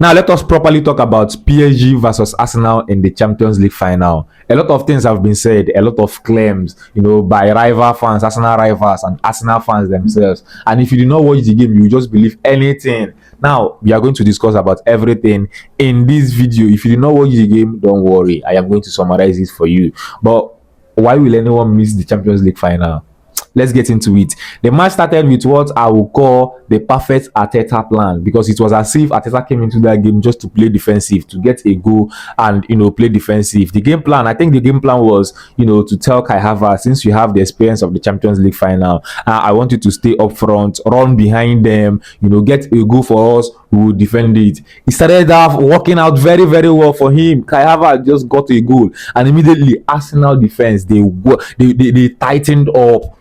Now let us properly talk about PSG versus Arsenal in the Champions League final. A lot of things have been said, a lot of claims, by rival fans, Arsenal rivals, and Arsenal fans themselves. And if you do not watch the game, you just believe anything. Now we are going to discuss about everything in this video. If you do not watch the game, don't worry. I am going to summarize it for you. But why will anyone miss the Champions League final? Let's get into it. The match started with what I will call the perfect Arteta plan, because it was as if Arteta came into that game just to play defensive, to get a goal and play defensive. The game plan, I think the game plan was to tell Kai Havertz, since you have the experience of the Champions League final, I want you to stay up front, run behind them, get a goal for us, we will defend it. He started working out very, very well for him. Kai Havertz just got a goal, and immediately Arsenal defense, they tightened up.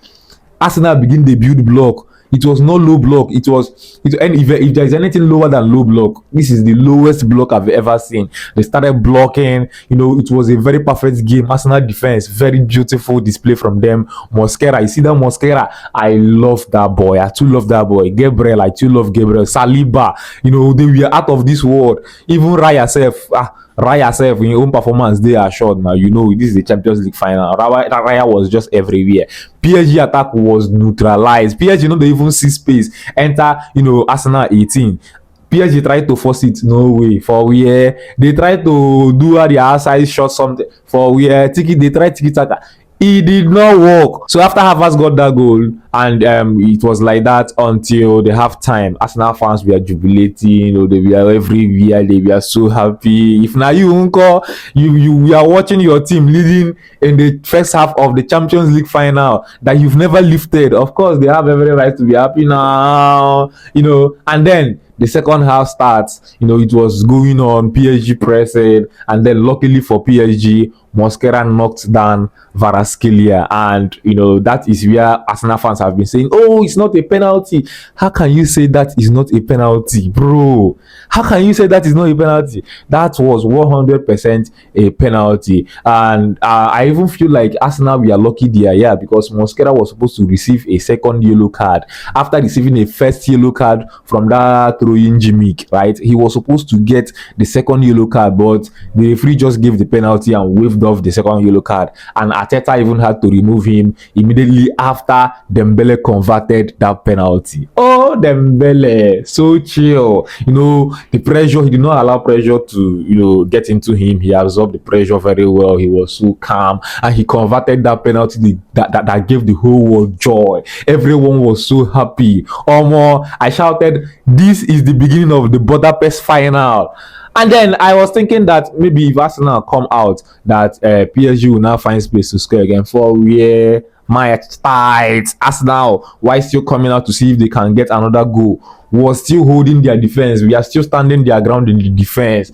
Arsenal begin the build block. It was not low block. And if there is anything lower than low block, this is the lowest block I've ever seen. They started blocking. It was a very perfect game. Arsenal defense, very beautiful display from them. Mosquera, you see that Mosquera? I love that boy. I too love that boy. Gabriel, I too love Gabriel. Saliba, they were out of this world. Even Raya self in your own performance, they are short now. This is the Champions League final. Raya was just everywhere. PSG attack was neutralized. PSG, they even see space. Enter, Arsenal 18. PSG tried to force it, no way. For where they tried to do the outside shot something. For where they tried tiki-taka. It did not work. So after Havertz got that goal, and it was like that until the halftime. Arsenal fans were jubilating. They were everywhere. They were so happy. If now you are watching your team leading in the first half of the Champions League final that you've never lifted, of course they have every right to be happy now. And then the second half starts. It was going on, PSG pressing, and then luckily for PSG, Mosquera knocked down Kvaratskhelia, and that is where Arsenal fans have been saying, "Oh, it's not a penalty." How can you say that is not a penalty, bro? How can you say that is not a penalty? That was 100% a penalty, and I even feel like Arsenal we are lucky there, yeah, because Mosquera was supposed to receive a second yellow card after receiving a first yellow card from that throwing gimmick, right? He was supposed to get the second yellow card, but the referee just gave the penalty and waved off the second yellow card, and Arteta even had to remove him immediately after Dembele converted that penalty. Oh, Dembele, so chill. The pressure, he did not allow pressure to get into him. He absorbed the pressure very well. He was so calm, and he converted that penalty that gave the whole world joy. Everyone was so happy. I shouted, "This is the beginning of the Budapest final." And then I was thinking that maybe if Arsenal come out, that PSG will now find space to score again. For where my tight Arsenal, why still coming out to see if they can get another goal? Was still holding their defense. We are still standing their ground in the defense.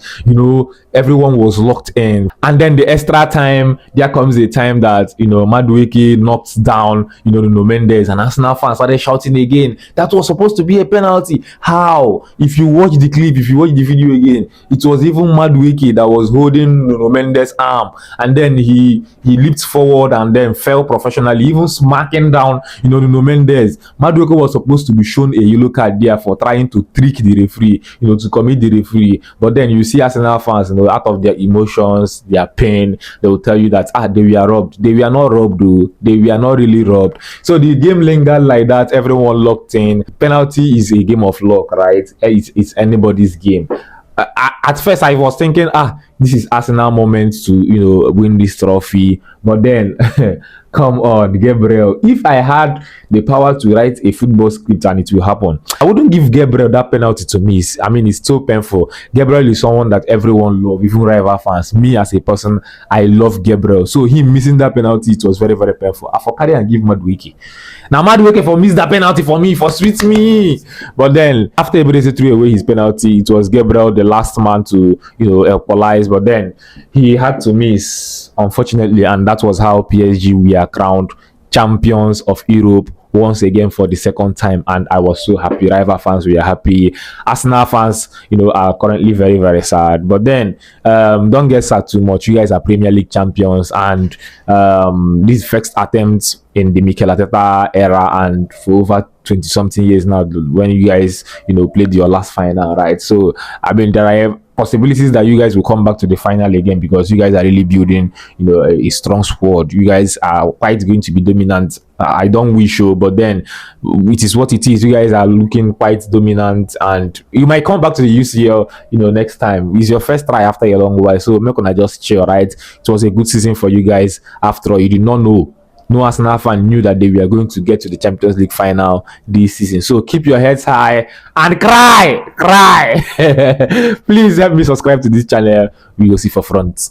Everyone was locked in. And then the extra time, there comes a time that Madueke knocked down Nuno Mendes, and Arsenal fans started shouting again. That was supposed to be a penalty. How? If you watch the clip, if you watch the video again, it was even Madueke that was holding Nuno Mendes' arm, and then he leaped forward and then fell professionally, even smacking down Nuno Mendes. Madueke was supposed to be shown a yellow card there for trying to trick the referee, to commit the referee. But then you see Arsenal fans, out of their emotions, their pain, they will tell you that they were robbed. They were not robbed, though. They were not really robbed. So the game lingered like that. Everyone locked in. Penalty is a game of luck, right? It's anybody's game. At first I was thinking, this is Arsenal moment to win this trophy, but then come on, Gabriel, if I had the power to write a football script and it will happen, I wouldn't give Gabriel that penalty to miss. I mean, it's so painful. Gabriel is someone that everyone loves, even rival fans. Me as a person, I love Gabriel, so him missing that penalty, it was very, very painful. I for carry and give Madueke. Now Madueke for miss that penalty for me, for sweet me. But then after Eberechi threw away his penalty, it was Gabriel the last man to equalize, but then he had to miss, unfortunately, and that was how PSG were crowned champions of Europe once again for the second time, and I was so happy. Rival fans were happy. Arsenal fans, are currently very, very sad. But then, don't get sad too much. You guys are Premier League champions, and this first attempt in the Mikel Arteta era, and for over 20 something years now when you guys, played your last final, right? So I mean, there are possibilities that you guys will come back to the final again, because you guys are really building, a strong squad. You guys are quite going to be dominant. I don't wish so, but then it is what it is. You guys are looking quite dominant, and you might come back to the UCL, next time. It's your first try after a long while, so make gonna just chill, right? It was a good season for you guys. After all, you did not know. No Arsenal fan knew that they were going to get to the Champions League final this season. So keep your heads high and cry. Please help me subscribe to this channel. We will see for front.